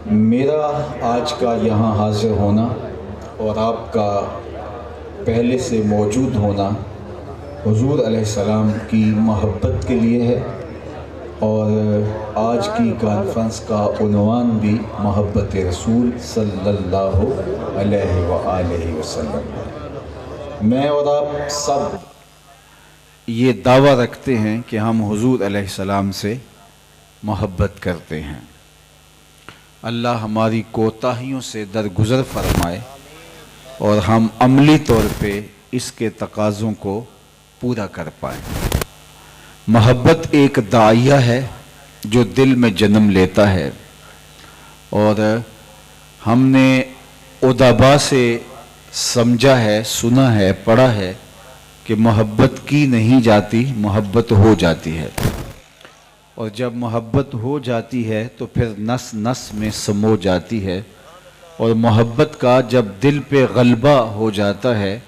میرا آج کا یہاں حاضر ہونا اور آپ کا پہلے سے موجود ہونا حضور علیہ السلام کی محبت کے لیے ہے، اور آج کی کانفرنس کا عنوان بھی محبت رسول صلی اللہ علیہ وآلہ وسلم ہے۔ میں اور آپ سب یہ دعویٰ رکھتے ہیں کہ ہم حضور علیہ السلام سے محبت کرتے ہیں۔ اللہ ہماری کوتاہیوں سے درگزر فرمائے اور ہم عملی طور پہ اس کے تقاضوں کو پورا کر پائیں۔ محبت ایک داعیہ ہے جو دل میں جنم لیتا ہے، اور ہم نے ادبا سے سمجھا ہے، سنا ہے، پڑھا ہے کہ محبت کی نہیں جاتی، محبت ہو جاتی ہے، اور جب محبت ہو جاتی ہے تو پھر نس نس میں سمو جاتی ہے، اور محبت کا جب دل پہ غلبہ ہو جاتا ہے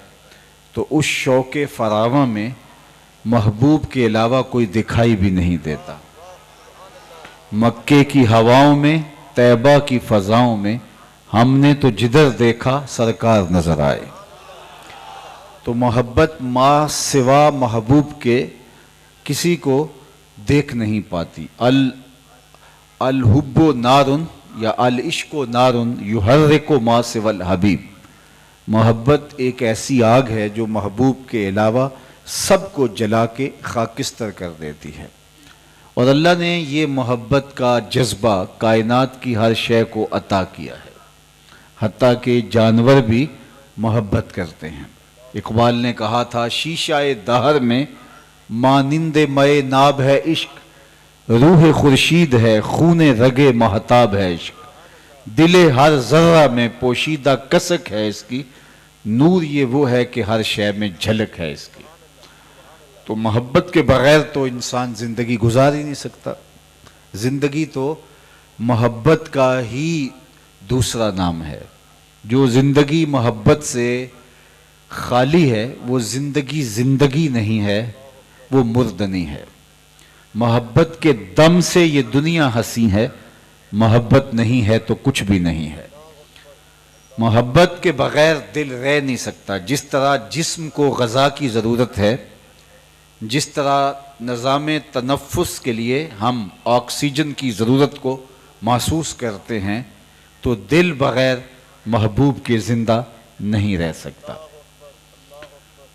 تو اس شوق فراواں میں محبوب کے علاوہ کوئی دکھائی بھی نہیں دیتا۔ مکے کی ہواؤں میں، طیبہ کی فضاؤں میں ہم نے تو جدھر دیکھا سرکار نظر آئے۔ تو محبت ما سوا محبوب کے کسی کو دیکھ نہیں پاتی۔ الحب نارن یا العشق نارن یحرک ما سوی الحبیب۔ محبت ایک ایسی آگ ہے جو محبوب کے علاوہ سب کو جلا کے خاکستر کر دیتی ہے، اور اللہ نے یہ محبت کا جذبہ کائنات کی ہر شے کو عطا کیا ہے، حتیٰ کہ جانور بھی محبت کرتے ہیں۔ اقبال نے کہا تھا، شیشہ دہر میں مانند مے ناب ہے عشق، روح خورشید ہے خون رگ مہتاب ہے عشق، دل ہر ذرہ میں پوشیدہ کسک ہے اس کی، نور یہ وہ ہے کہ ہر شے میں جھلک ہے اس کی۔ تو محبت کے بغیر تو انسان زندگی گزار ہی نہیں سکتا۔ زندگی تو محبت کا ہی دوسرا نام ہے۔ جو زندگی محبت سے خالی ہے وہ زندگی زندگی نہیں ہے، وہ مردنی ہے۔ محبت کے دم سے یہ دنیا ہنسی ہے، محبت نہیں ہے تو کچھ بھی نہیں ہے۔ محبت کے بغیر دل رہ نہیں سکتا۔ جس طرح جسم کو غذا کی ضرورت ہے، جس طرح نظام تنفس کے لیے ہم آکسیجن کی ضرورت کو محسوس کرتے ہیں، تو دل بغیر محبوب کے زندہ نہیں رہ سکتا۔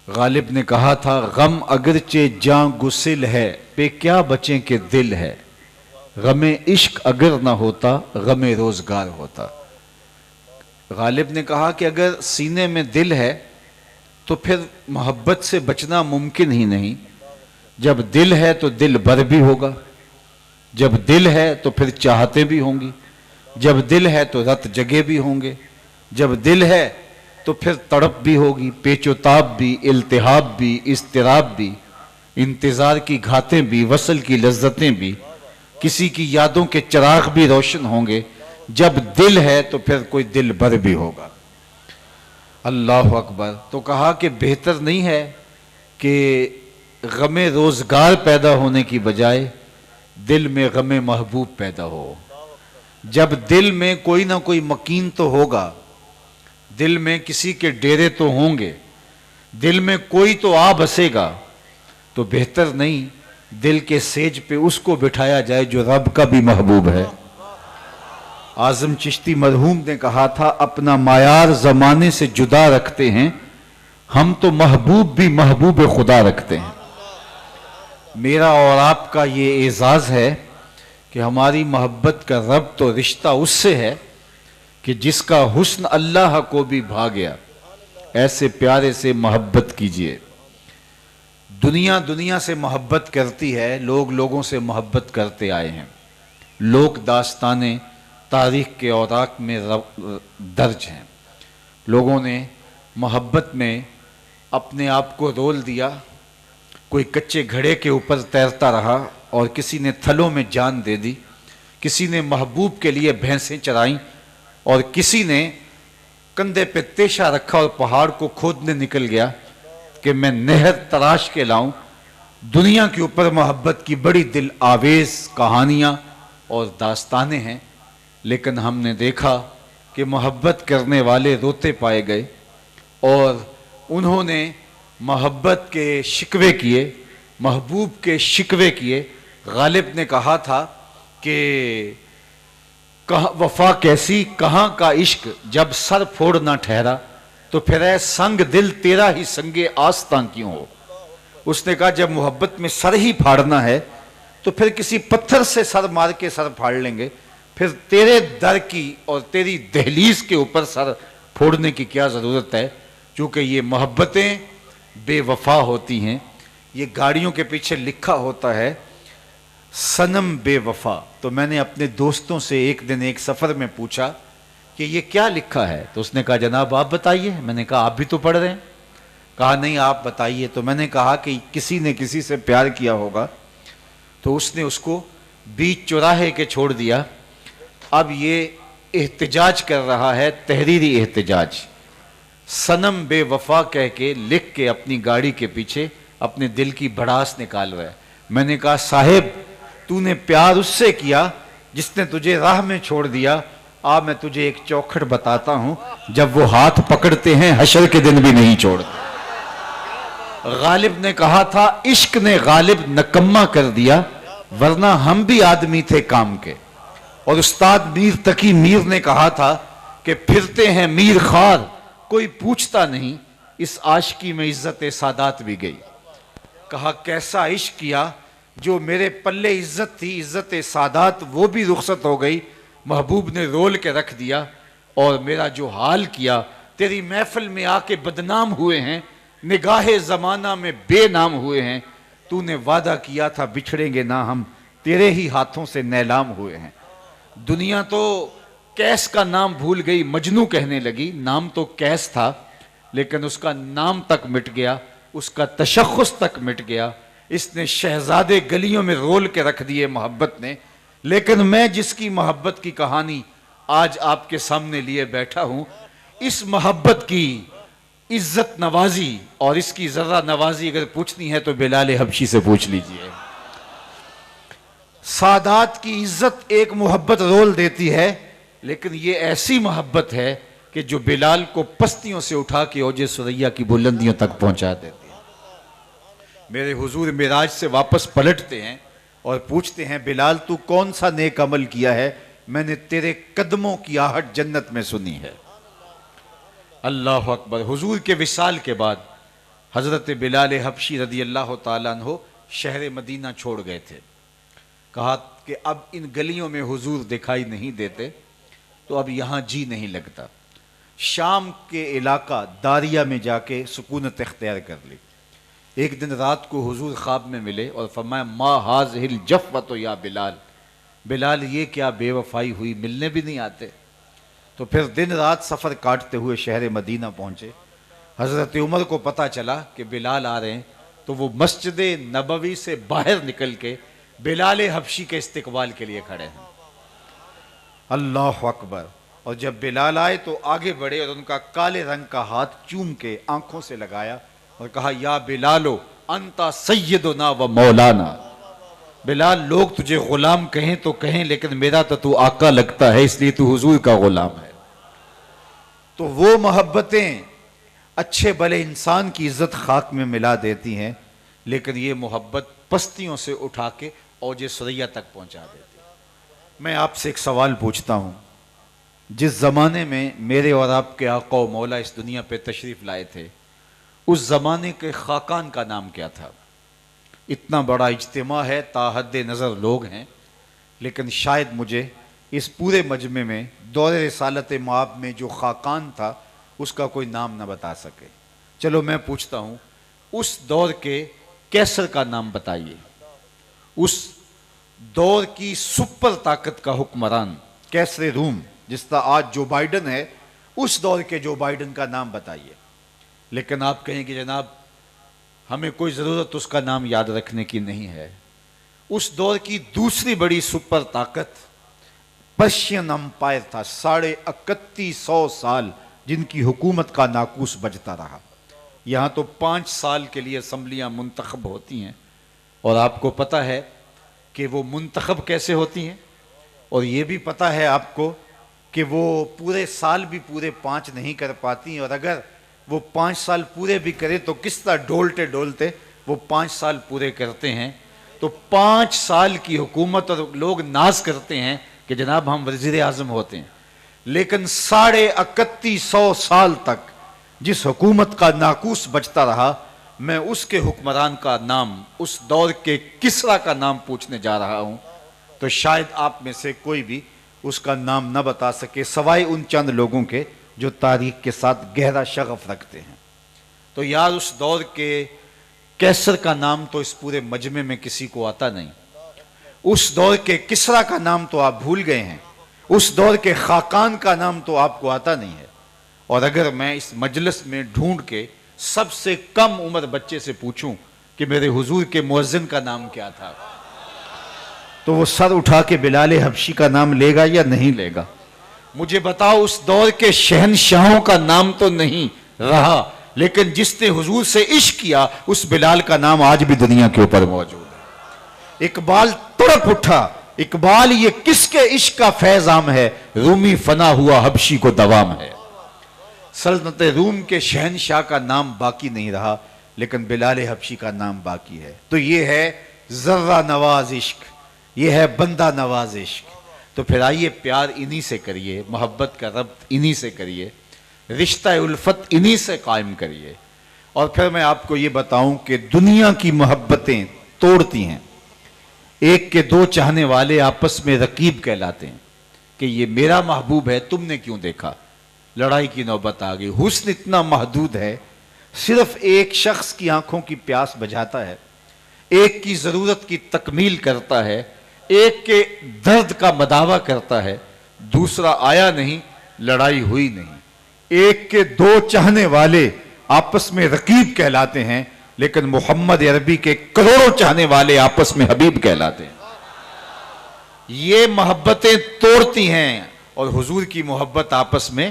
غالب نے کہا تھا، غم اگرچہ جاں گسل ہے پہ کیا بچیں کہ دل ہے، غم عشق اگر نہ ہوتا غم روزگار ہوتا۔ غالب نے کہا کہ اگر سینے میں دل ہے تو پھر محبت سے بچنا ممکن ہی نہیں۔ جب دل ہے تو دل بر بھی ہوگا، جب دل ہے تو پھر چاہتے بھی ہوں گی، جب دل ہے تو رت جگے بھی ہوں گے، جب دل ہے تو پھر تڑپ بھی ہوگی، پیچ و تاب بھی، التہاب بھی، اضطراب بھی، انتظار کی گھاتیں بھی، وصل کی لذتیں بھی، کسی کی یادوں کے چراغ بھی روشن ہوں گے۔ جب دل ہے تو پھر کوئی دل بر بھی ہوگا۔ اللہ اکبر۔ تو کہا کہ بہتر نہیں ہے کہ غم روزگار پیدا ہونے کی بجائے دل میں غم محبوب پیدا ہو۔ جب دل میں کوئی نہ کوئی مکین تو ہوگا، دل میں کسی کے ڈیرے تو ہوں گے، دل میں کوئی تو آ بسے گا، تو بہتر نہیں دل کے سیج پہ اس کو بٹھایا جائے جو رب کا بھی محبوب ہے۔ اعظم چشتی مرحوم نے کہا تھا، اپنا معیار زمانے سے جدا رکھتے ہیں، ہم تو محبوب بھی محبوب خدا رکھتے ہیں۔ میرا اور آپ کا یہ اعزاز ہے کہ ہماری محبت کا ربط تو رشتہ اس سے ہے کہ جس کا حسن اللہ کو بھی بھا گیا، ایسے پیارے سے محبت کیجئے۔ دنیا دنیا سے محبت کرتی ہے، لوگ لوگوں سے محبت کرتے آئے ہیں، لوک داستانیں تاریخ کے اوراق میں درج ہیں۔ لوگوں نے محبت میں اپنے آپ کو رول دیا، کوئی کچے گھڑے کے اوپر تیرتا رہا اور کسی نے تھلوں میں جان دے دی، کسی نے محبوب کے لیے بھینسیں چرائیں، اور کسی نے کندھے پہ تیشہ رکھا اور پہاڑ کو کھودنے نکل گیا کہ میں نہر تراش کے لاؤں۔ دنیا کے اوپر محبت کی بڑی دل آویز کہانیاں اور داستانیں ہیں، لیکن ہم نے دیکھا کہ محبت کرنے والے روتے پائے گئے اور انہوں نے محبت کے شکوے کیے، محبوب کے شکوے کیے۔ غالب نے کہا تھا کہ وفا کیسی، کہاں کا عشق جب سر پھوڑ نہ ٹھہرا، تو پھر اے سنگ دل تیرا ہی سنگ آستاں کیوں ہو۔ اس نے کہا جب محبت میں سر ہی پھاڑنا ہے تو پھر کسی پتھر سے سر مار کے سر پھاڑ لیں گے، پھر تیرے در کی اور تیری دہلیز کے اوپر سر پھوڑنے کی کیا ضرورت ہے؟ چونکہ یہ محبتیں بے وفا ہوتی ہیں۔ یہ گاڑیوں کے پیچھے لکھا ہوتا ہے صنم بے وفا۔ تو میں نے اپنے دوستوں سے ایک دن ایک سفر میں پوچھا کہ یہ کیا لکھا ہے، تو اس نے کہا جناب آپ بتائیے۔ میں نے کہا آپ بھی تو پڑھ رہے ہیں۔ کہا نہیں آپ بتائیے۔ تو میں نے کہا کہ کسی نے کسی سے پیار کیا ہوگا تو اس نے اس کو بیچ چوراہے کے چھوڑ دیا، اب یہ احتجاج کر رہا ہے، تحریری احتجاج، صنم بے وفا کہہ کے لکھ کے اپنی گاڑی کے پیچھے اپنے دل کی بھڑاس نکال رہا ہے۔ میں نے کہا صاحب تو نے پیار اس سے کیا جس نے تجھے راہ میں چھوڑ دیا۔ میں تجھے ایک چوکھٹ بتاتا ہوں، جب وہ ہاتھ پکڑتے ہیں حشر کے دن بھی نہیں چھوڑتے۔ غالب نے کہا تھا عشق نے غالب نکما کر دیا، ورنہ ہم بھی آدمی تھے کام کے۔ اور استاد میر تقی میر نے کہا تھا کہ پھرتے ہیں میر خوار کوئی پوچھتا نہیں، اس عاشقی میں عزت سادات بھی گئی۔ کہا کیسا عشق کیا جو میرے پلے عزت تھی، عزت سادات وہ بھی رخصت ہو گئی، محبوب نے رول کے رکھ دیا۔ اور میرا جو حال کیا، تیری محفل میں آ کے بدنام ہوئے ہیں، نگاہ زمانہ میں بے نام ہوئے ہیں، تو نے وعدہ کیا تھا بچھڑیں گے نہ ہم، تیرے ہی ہاتھوں سے نیلام ہوئے ہیں۔ دنیا تو کیس کا نام بھول گئی، مجنوں کہنے لگی، نام تو کیس تھا لیکن اس کا نام تک مٹ گیا، اس کا تشخص تک مٹ گیا۔ اس نے شہزادے گلیوں میں رول کے رکھ دیے محبت نے۔ لیکن میں جس کی محبت کی کہانی آج آپ کے سامنے لیے بیٹھا ہوں، اس محبت کی عزت نوازی اور اس کی ذرہ نوازی اگر پوچھنی ہے تو بلال حبشی سے پوچھ لیجئے۔ سادات کی عزت ایک محبت رول دیتی ہے، لیکن یہ ایسی محبت ہے کہ جو بلال کو پستیوں سے اٹھا کے اوج ثریا کی بلندیوں تک پہنچا دیتی ہے۔ میرے حضور معراج سے واپس پلٹتے ہیں اور پوچھتے ہیں بلال تو کون سا نیک عمل کیا ہے، میں نے تیرے قدموں کی آہٹ جنت میں سنی ہے۔ اللہ اکبر۔ حضور کے وصال کے بعد حضرت بلال حبشی رضی اللہ تعالیٰ عنہ شہر مدینہ چھوڑ گئے تھے۔ کہا کہ اب ان گلیوں میں حضور دکھائی نہیں دیتے تو اب یہاں جی نہیں لگتا۔ شام کے علاقہ داریہ میں جا کے سکونت اختیار کر لی۔ ایک دن رات کو حضور خواب میں ملے اور فرمایا ما ہاذہ الجفوۃ یا بلال، بلال یہ کیا بے وفائی ہوئی، ملنے بھی نہیں آتے۔ تو پھر دن رات سفر کاٹتے ہوئے شہر مدینہ پہنچے۔ حضرت عمر کو پتہ چلا کہ بلال آ رہے ہیں تو وہ مسجد نبوی سے باہر نکل کے بلال حبشی کے استقبال کے لیے کھڑے ہیں۔ اللہ اکبر۔ اور جب بلال آئے تو آگے بڑھے اور ان کا کالے رنگ کا ہاتھ چوم کے آنکھوں سے لگایا اور کہا یا بلالو انتا سیدنا و مولانا، بلال لوگ تجھے غلام کہیں تو کہیں لیکن میرا تو آقا لگتا ہے، اس لیے تو حضور کا غلام ہے۔ تو وہ محبتیں اچھے بھلے انسان کی عزت خاک میں ملا دیتی ہیں، لیکن یہ محبت پستیوں سے اٹھا کے اوج ثریا تک پہنچا دیتی ہے۔ میں آپ سے ایک سوال پوچھتا ہوں، جس زمانے میں میرے اور آپ کے آقا و مولا اس دنیا پہ تشریف لائے تھے، اس زمانے کے خاقان کا نام کیا تھا؟ اتنا بڑا اجتماع ہے، تا حد نظر لوگ ہیں، لیکن شاید مجھے اس پورے مجمع میں دور رسالت مآب میں جو خاقان تھا اس کا کوئی نام نہ بتا سکے۔ چلو میں پوچھتا ہوں، اس دور کے کیسر کا نام بتائیے، اس دور کی سپر طاقت کا حکمران کیسر روم جس طرح آج جو بائیڈن ہے، اس دور کے جو بائیڈن کا نام بتائیے۔ لیکن آپ کہیں کہ جناب ہمیں کوئی ضرورت اس کا نام یاد رکھنے کی نہیں ہے۔ اس دور کی دوسری بڑی سپر طاقت پرشین امپائر تھا، 3150 سال جن کی حکومت کا ناقوس بجتا رہا۔ یہاں تو 5 سال کے لیے اسمبلیاں منتخب ہوتی ہیں، اور آپ کو پتہ ہے کہ وہ منتخب کیسے ہوتی ہیں؟ اور یہ بھی پتہ ہے آپ کو کہ وہ پورے سال بھی پورے 5 نہیں کر پاتی، اور اگر وہ 5 سال پورے بھی کرے تو کس طرح ڈولتے ڈولتے وہ 5 سال پورے کرتے ہیں۔ تو 5 سال کی حکومت، اور لوگ ناز کرتے ہیں کہ جناب ہم وزیر اعظم ہوتے ہیں، لیکن 3150 سال تک جس حکومت کا ناقوس بچتا رہا، میں اس کے حکمران کا نام، اس دور کے کسریٰ کا نام پوچھنے جا رہا ہوں، تو شاید آپ میں سے کوئی بھی اس کا نام نہ بتا سکے سوائے ان چند لوگوں کے جو تاریخ کے ساتھ گہرا شغف رکھتے ہیں۔ تو یار اس دور کے کیسر کا نام تو اس پورے مجمع میں کسی کو آتا نہیں، اس دور کے کسریٰ کا نام تو آپ بھول گئے ہیں، اس دور کے خاقان کا نام تو آپ کو آتا نہیں ہے۔ اور اگر میں اس مجلس میں ڈھونڈ کے سب سے کم عمر بچے سے پوچھوں کہ میرے حضور کے مؤذن کا نام کیا تھا، تو وہ سر اٹھا کے بلال حبشی کا نام لے گا یا نہیں لے گا؟ مجھے بتاؤ اس دور کے شہنشاہوں کا نام تو نہیں رہا، لیکن جس نے حضور سے عشق کیا اس بلال کا نام آج بھی دنیا کے اوپر موجود ہے۔ اقبال تڑپ اٹھا، اقبال یہ کس کے عشق کا فیض عام ہے، رومی فنا ہوا حبشی کو دوام ہے۔ سلطنت روم کے شہنشاہ کا نام باقی نہیں رہا، لیکن بلال حبشی کا نام باقی ہے۔ تو یہ ہے ذرہ نواز عشق، یہ ہے بندہ نواز عشق۔ تو پھر آئیے پیار انہی سے کریے، محبت کا ربط انہی سے کریے، رشتہ الفت انہی سے قائم کریے۔ اور پھر میں آپ کو یہ بتاؤں کہ دنیا کی محبتیں توڑتی ہیں، ایک کے دو چاہنے والے آپس میں رقیب کہلاتے ہیں کہ یہ میرا محبوب ہے، تم نے کیوں دیکھا، لڑائی کی نوبت آ گئی۔ حسن اتنا محدود ہے، صرف ایک شخص کی آنکھوں کی پیاس بجھاتا ہے، ایک کی ضرورت کی تکمیل کرتا ہے، ایک کے درد کا مداوع کرتا ہے، دوسرا آیا نہیں، لڑائی ہوئی نہیں۔ ایک کے دو چاہنے والے آپس میں رقیب کہلاتے ہیں، لیکن محمد عربی کے کروڑوں چاہنے والے آپس میں حبیب کہلاتے ہیں۔ یہ محبتیں توڑتی ہیں اور حضور کی محبت آپس میں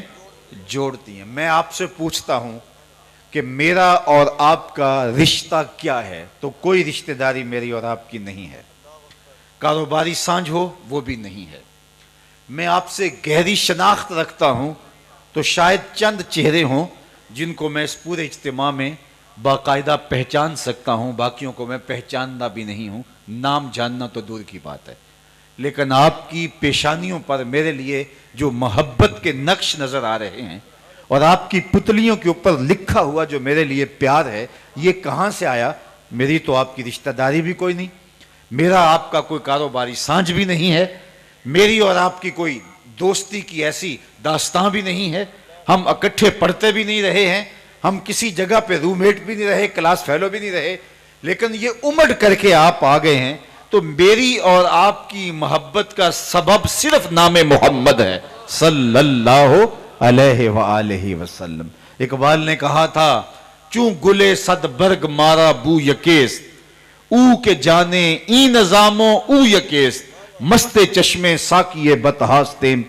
جوڑتی ہیں۔ میں آپ سے پوچھتا ہوں کہ میرا اور آپ کا رشتہ کیا ہے؟ تو کوئی رشتہ داری میری اور آپ کی نہیں ہے، کاروباری سانجھ ہو وہ بھی نہیں ہے۔ میں آپ سے گہری شناخت رکھتا ہوں تو شاید چند چہرے ہوں جن کو میں اس پورے اجتماع میں باقاعدہ پہچان سکتا ہوں، باقیوں کو میں پہچاننا بھی نہیں ہوں، نام جاننا تو دور کی بات ہے۔ لیکن آپ کی پیشانیوں پر میرے لیے جو محبت کے نقش نظر آ رہے ہیں، اور آپ کی پتلیوں کے اوپر لکھا ہوا جو میرے لیے پیار ہے، یہ کہاں سے آیا؟ میری تو آپ کی رشتہ داری بھی کوئی نہیں، میرا آپ کا کوئی کاروباری سانجھ بھی نہیں ہے، میری اور آپ کی کوئی دوستی کی ایسی داستان بھی نہیں ہے، ہم اکٹھے پڑھتے بھی نہیں رہے ہیں، ہم کسی جگہ پہ روم میٹ بھی نہیں رہے، کلاس فیلو بھی نہیں رہے، لیکن یہ امڑ کر کے آپ آ گئے ہیں۔ تو میری اور آپ کی محبت کا سبب صرف نام محمد ہے صلی اللہ علیہ وآلہ وسلم۔ اقبال نے کہا تھا، چوں گلے صد برگ مارا بو یکیست، او کے جانے ای نظاموں او یکیست، مست چشمے ساکیے بتہاستیم،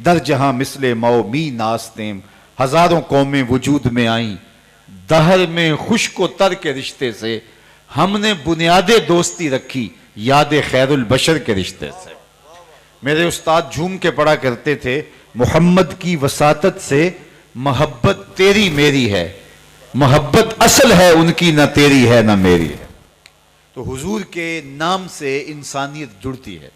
در جہاں مثل مو می ناستیم، ہزاروں قومیں وجود میں آئیں، دہر میں خشک و تر کے رشتے سے، ہم نے بنیاد دوستی رکھی یاد خیر البشر کے رشتے سے۔ میرے استاد جھوم کے پڑھا کرتے تھے، محمد کی وساطت سے محبت تیری میری ہے، محبت اصل ہے ان کی، نہ تیری ہے نہ میری ہے۔ تو حضور کے نام سے انسانیت جڑتی ہے،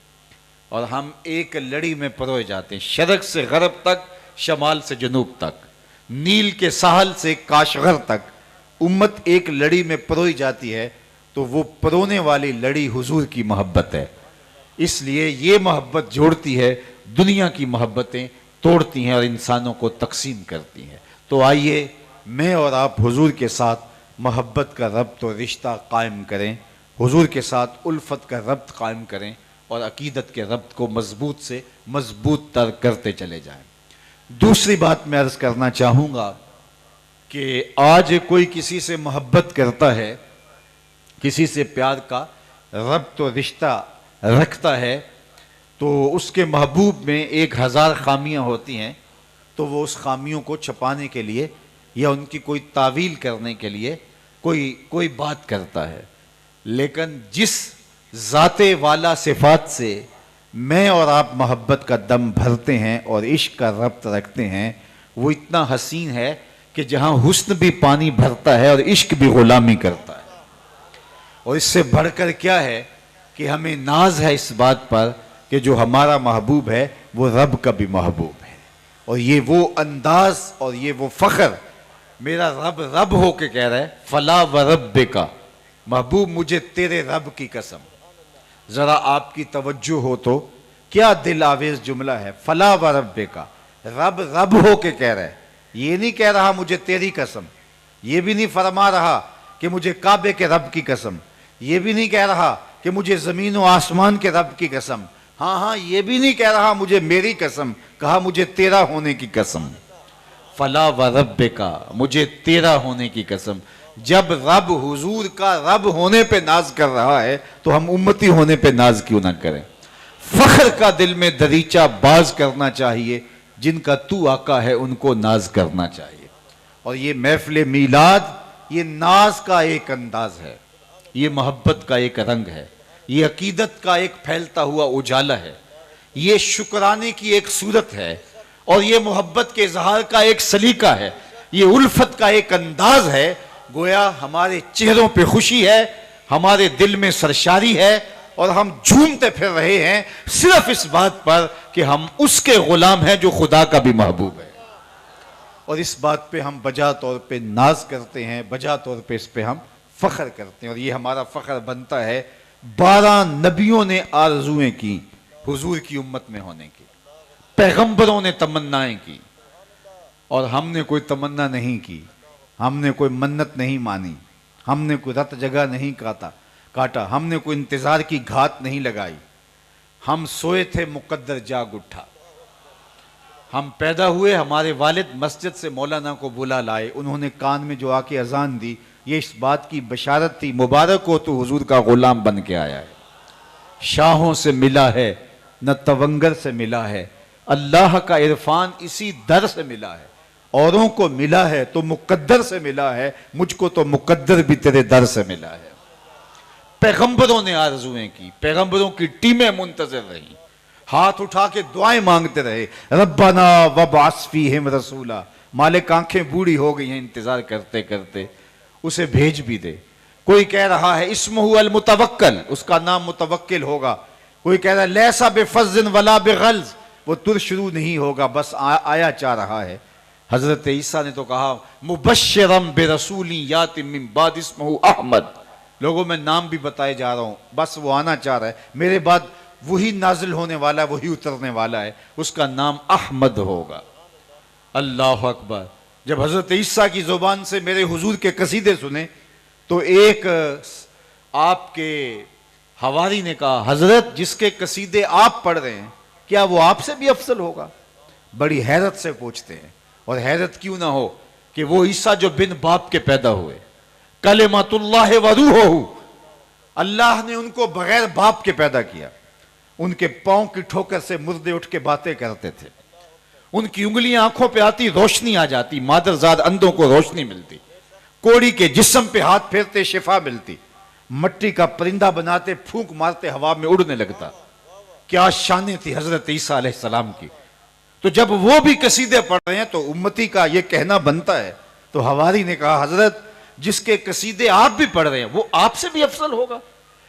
اور ہم ایک لڑی میں پروئے جاتے ہیں، شرق سے غرب تک، شمال سے جنوب تک، نیل کے ساحل سے کاشغر تک، امت ایک لڑی میں پروئی جاتی ہے۔ تو وہ پرونے والی لڑی حضور کی محبت ہے، اس لیے یہ محبت جوڑتی ہے، دنیا کی محبتیں توڑتی ہیں اور انسانوں کو تقسیم کرتی ہیں۔ تو آئیے میں اور آپ حضور کے ساتھ محبت کا ربط و رشتہ قائم کریں، حضور کے ساتھ الفت کا ربط قائم کریں، اور عقیدت کے ربط کو مضبوط سے مضبوط تر کرتے چلے جائیں۔ دوسری بات میں عرض کرنا چاہوں گا کہ آج کوئی کسی سے محبت کرتا ہے، کسی سے پیار کا ربط و رشتہ رکھتا ہے، تو اس کے محبوب میں 1000 خامیاں ہوتی ہیں، تو وہ اس خامیوں کو چھپانے کے لیے یا ان کی کوئی تعویل کرنے کے لیے کوئی بات کرتا ہے۔ لیکن جس ذات والا صفات سے میں اور آپ محبت کا دم بھرتے ہیں اور عشق کا ربط رکھتے ہیں، وہ اتنا حسین ہے کہ جہاں حسن بھی پانی بھرتا ہے اور عشق بھی غلامی کرتا ہے۔ اور اس سے بڑھ کر کیا ہے کہ ہمیں ناز ہے اس بات پر کہ جو ہمارا محبوب ہے وہ رب کا بھی محبوب ہے، اور یہ وہ انداز اور یہ وہ فخر، میرا رب رب ہو کے کہہ رہا ہے فلا و ربک، محبوب مجھے تیرے رب کی قسم۔ ذرا آپ کی توجہ ہو تو کیا دل آویز جملہ ہے، فلا و ربک، رب رب ہو کے کہہ رہا ہے، یہ نہیں کہہ رہا مجھے تیری قسم، یہ بھی نہیں فرما رہا کہ مجھے کعبے کے رب کی قسم، یہ بھی نہیں کہہ رہا کہ مجھے زمین و آسمان کے رب کی قسم، ہاں یہ بھی نہیں کہہ رہا مجھے میری قسم، کہا مجھے تیرا ہونے کی قسم۔ فلا و ربک، مجھے تیرا ہونے کی قسم۔ جب رب حضور کا رب ہونے پہ ناز کر رہا ہے تو ہم امتی ہونے پہ ناز کیوں نہ کریں؟ فخر کا دل میں دریچہ باز کرنا چاہیے، جن کا تو آقا ہے ان کو ناز کرنا چاہیے۔ اور یہ محفل میلاد یہ ناز کا ایک انداز ہے، یہ محبت کا ایک رنگ ہے، یہ عقیدت کا ایک پھیلتا ہوا اجالا ہے، یہ شکرانے کی ایک صورت ہے، اور یہ محبت کے اظہار کا ایک سلیقہ ہے، یہ الفت کا ایک انداز ہے۔ گویا ہمارے چہروں پہ خوشی ہے، ہمارے دل میں سرشاری ہے، اور ہم جھومتے پھر رہے ہیں صرف اس بات پر کہ ہم اس کے غلام ہیں جو خدا کا بھی محبوب ہے، اور اس بات پہ ہم بجا طور پہ ناز کرتے ہیں، بجا طور پہ اس پہ ہم فخر کرتے ہیں۔ اور یہ ہمارا فخر بنتا ہے 12 نبیوں نے آرزویں کی حضور کی امت میں ہونے کی، پیغمبروں نے تمنائیں کی، اور ہم نے کوئی تمنا نہیں کی، ہم نے کوئی منت نہیں مانی، ہم نے کوئی رت جگہ نہیں کاٹا، ہم نے کوئی انتظار کی گھات نہیں لگائی، ہم سوئے تھے مقدر جاگ اٹھا، ہم پیدا ہوئے ہمارے والد مسجد سے مولانا کو بلا لائے، انہوں نے کان میں جو آ کے اذان دی، یہ اس بات کی بشارت تھی مبارک ہو تو حضور کا غلام بن کے آیا ہے۔ شاہوں سے ملا ہے نہ تونگر سے ملا ہے، اللہ کا عرفان اسی در سے ملا ہے، اوروں کو ملا ہے تو مقدر سے ملا ہے، مجھ کو تو مقدر بھی تیرے در سے ملا ہے۔ پیغمبروں نے آرزویں کی، پیغمبروں کی ٹیمیں منتظر رہیں، ہاتھ اٹھا کے دعائیں مانگتے رہے، ربنا وابعث فیہم رسولا، مالک آنکھیں بوڑھی ہو گئی ہیں انتظار کرتے کرتے، اسے بھیج بھی دے۔ کوئی کہہ رہا ہے اسمہ المتوکل، اس کا نام متوکل ہوگا، کوئی کہہ رہا ہے لیسا بفظ ولا بغلظ، وہ تر شروع نہیں ہوگا، بس آیا چاہ رہا ہے۔ حضرت عیسیٰ نے تو کہا مبشرم برسول یات من بعد اسمہ احمد، لوگوں میں نام بھی بتائے جا رہا ہوں، بس وہ آنا چاہ رہا ہے، میرے بعد وہی نازل ہونے والا ہے، وہی اترنے والا ہے، اس کا نام احمد ہوگا۔ اللہ اکبر۔ جب حضرت عیسیٰ کی زبان سے میرے حضور کے قصیدے سنے تو ایک آپ کے حواری نے کہا حضرت جس کے قصیدے آپ پڑھ رہے ہیں کیا وہ آپ سے بھی افضل ہوگا؟ بڑی حیرت سے پوچھتے ہیں، اور حیرت کیوں نہ ہو کہ وہ عیسیٰ جو بن باپ کے پیدا ہوئے، کلمۃ اللہ و روحہ، اللہ نے ان کو بغیر باپ کے پیدا کیا، ان کے پاؤں کی ٹھوکر سے مردے اٹھ کے باتیں کرتے تھے، ان کی انگلیاں آنکھوں پہ آتی روشنی آ جاتی، مادرزاد اندھوں کو روشنی ملتی، کوڑی کے جسم پہ ہاتھ پھیرتے شفا ملتی، مٹی کا پرندہ بناتے پھونک مارتے ہوا میں اڑنے لگتا۔ کیا شانیں تھی حضرت عیسیٰ علیہ السلام کی۔ تو جب وہ بھی قصیدے پڑھ رہے ہیں تو امتی کا یہ کہنا بنتا ہے، تو حواری نے کہا حضرت جس کے قصیدے آپ بھی پڑھ رہے ہیں وہ آپ سے بھی افضل ہوگا؟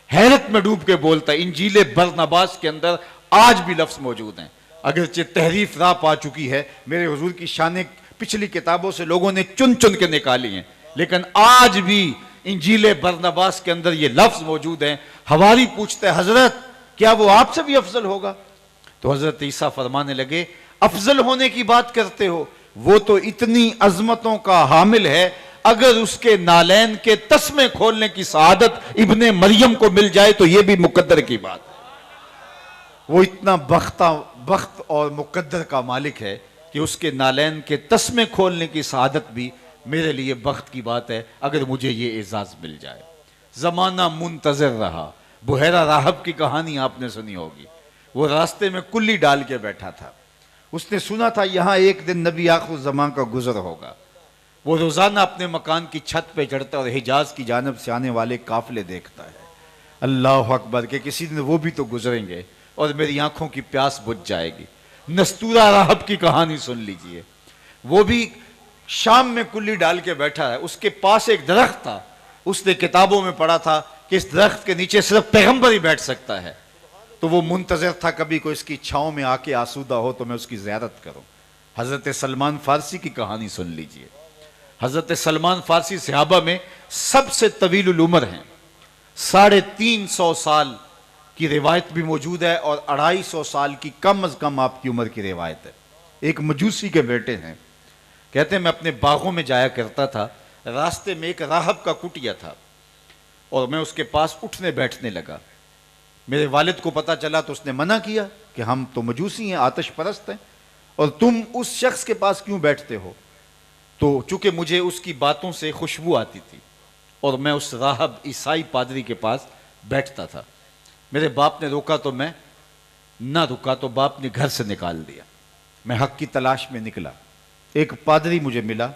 حیرت میں ڈوب کے بولتا ہے۔ انجیل برنباس کے اندر آج بھی لفظ موجود ہیں، اگرچہ تحریف راہ پا چکی ہے، میرے حضور کی شانیں پچھلی کتابوں سے لوگوں نے چن چن کے نکالی ہیں، لیکن آج بھی انجیل برنباس کے اندر یہ لفظ موجود ہیں۔ حواری پوچھتے ہیں حضرت کیا وہ آپ سے بھی افضل ہوگا؟ تو حضرت عیسیٰ فرمانے لگے افضل ہونے کی بات کرتے ہو، وہ تو اتنی عظمتوں کا حامل ہے، اگر اس کے نالین کے تسمے کھولنے کی سعادت ابن مریم کو مل جائے تو یہ بھی مقدر کی بات ہے۔ وہ اتنا بخت اور مقدر کا مالک ہے کہ اس کے نالین کے تسمے کھولنے کی سعادت بھی میرے لیے بخت کی بات ہے اگر مجھے یہ اعزاز مل جائے۔ زمانہ منتظر رہا۔ بحیرہ راہب کی کہانی آپ نے سنی ہوگی، وہ راستے میں کلی ڈال کے بیٹھا تھا، اس نے سنا تھا یہاں ایک دن نبی آخر الزمان کا گزر ہوگا۔ وہ روزانہ اپنے مکان کی چھت پہ چڑھتا اور حجاز کی جانب سے آنے والے قافلے دیکھتا ہے۔ اللہ اکبر کہ کسی دن وہ بھی تو گزریں گے۔ اور میری آنکھوں کی پیاس بجھ جائے گی۔ نستورہ راہب کی کہانی سن لیجئے، وہ بھی شام میں کلی ڈال کے بیٹھا ہے، اس کے پاس ایک درخت تھا، اس نے کتابوں میں پڑھا تھا کہ اس درخت کے نیچے صرف پیغمبر ہی بیٹھ سکتا ہے، تو وہ منتظر تھا کبھی کوئی اس کی چھاؤں میں آ کے آسودہ ہو تو میں اس کی زیارت کروں۔ حضرت سلمان فارسی کی کہانی سن لیجئے۔ حضرت سلمان فارسی صحابہ میں سب سے طویل العمر ہیں، 350 سال کی روایت بھی موجود ہے اور 250 سال کی کم از کم آپ کی عمر کی روایت ہے۔ ایک مجوسی کے بیٹے ہیں، کہتے ہیں میں اپنے باغوں میں جایا کرتا تھا، راستے میں ایک راہب کا کٹیا تھا اور میں اس کے پاس اٹھنے بیٹھنے لگا۔ میرے والد کو پتا چلا تو اس نے منع کیا کہ ہم تو مجوسی ہیں، آتش پرست ہیں، اور تم اس شخص کے پاس کیوں بیٹھتے ہو؟ تو چونکہ مجھے اس کی باتوں سے خوشبو آتی تھی اور میں اس راہب عیسائی پادری کے پاس بیٹھتا تھا، میرے باپ نے روکا تو میں نہ رکا تو باپ نے گھر سے نکال دیا۔ میں حق کی تلاش میں نکلا، ایک پادری مجھے ملا،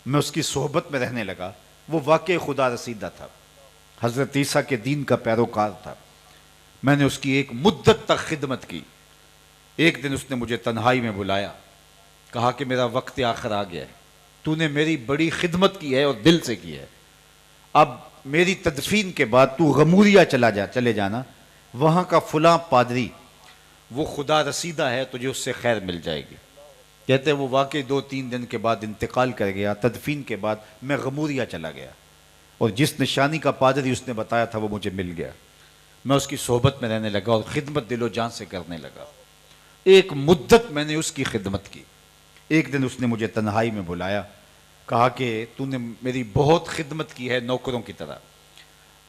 میں اس کی صحبت میں رہنے لگا۔ وہ واقع خدا رسیدہ تھا، حضرت عیسیٰ کے دین کا پیروکار تھا۔ میں نے اس کی ایک مدت تک خدمت کی۔ ایک دن اس نے مجھے تنہائی میں بلایا، کہا کہ میرا وقت آخر آ گیا ہے، تو نے میری بڑی خدمت کی ہے اور دل سے کی ہے، اب میری تدفین کے بعد تو غموریا چلے جانا، وہاں کا فلاں پادری وہ خدا رسیدہ ہے، تجھے اس سے خیر مل جائے گی۔ کہتے ہیں وہ واقعی 2-3 دن کے بعد انتقال کر گیا۔ تدفین کے بعد میں غموریا چلا گیا اور جس نشانی کا پادری اس نے بتایا تھا وہ مجھے مل گیا۔ میں اس کی صحبت میں رہنے لگا اور خدمت دل و جان سے کرنے لگا۔ ایک مدت میں نے اس کی خدمت کی۔ ایک دن اس نے مجھے تنہائی میں بلایا، کہا کہ تو نے میری بہت خدمت کی ہے نوکروں کی طرح،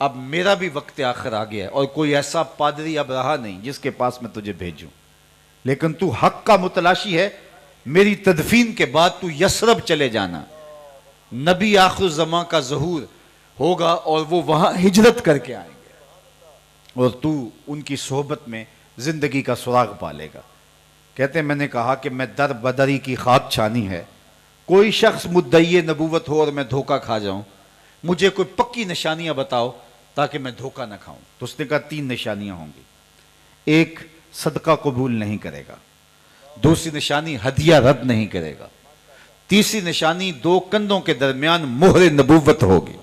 اب میرا بھی وقت آخر آ گیا ہے اور کوئی ایسا پادری اب رہا نہیں جس کے پاس میں تجھے بھیجوں، لیکن تو حق کا متلاشی ہے، میری تدفین کے بعد تو یثرب چلے جانا، نبی آخر الزمان کا ظہور ہوگا اور وہ وہاں ہجرت کر کے آئیں گے اور تو ان کی صحبت میں زندگی کا سراغ پالے گا۔ کہتے ہیں میں نے کہا کہ میں در بدری کی خاک چھانی ہے، کوئی شخص مدعی نبوت ہو اور میں دھوکہ کھا جاؤں، مجھے کوئی پکی نشانیاں بتاؤ تاکہ میں دھوکہ نہ کھاؤں۔ تو اس نے کہا 3 نشانیاں ہوں گی، ایک صدقہ قبول نہیں کرے گا، دوسری نشانی ہدیہ رد نہیں کرے گا، تیسری نشانی 2 کندھوں کے درمیان مہر نبوت ہوگی۔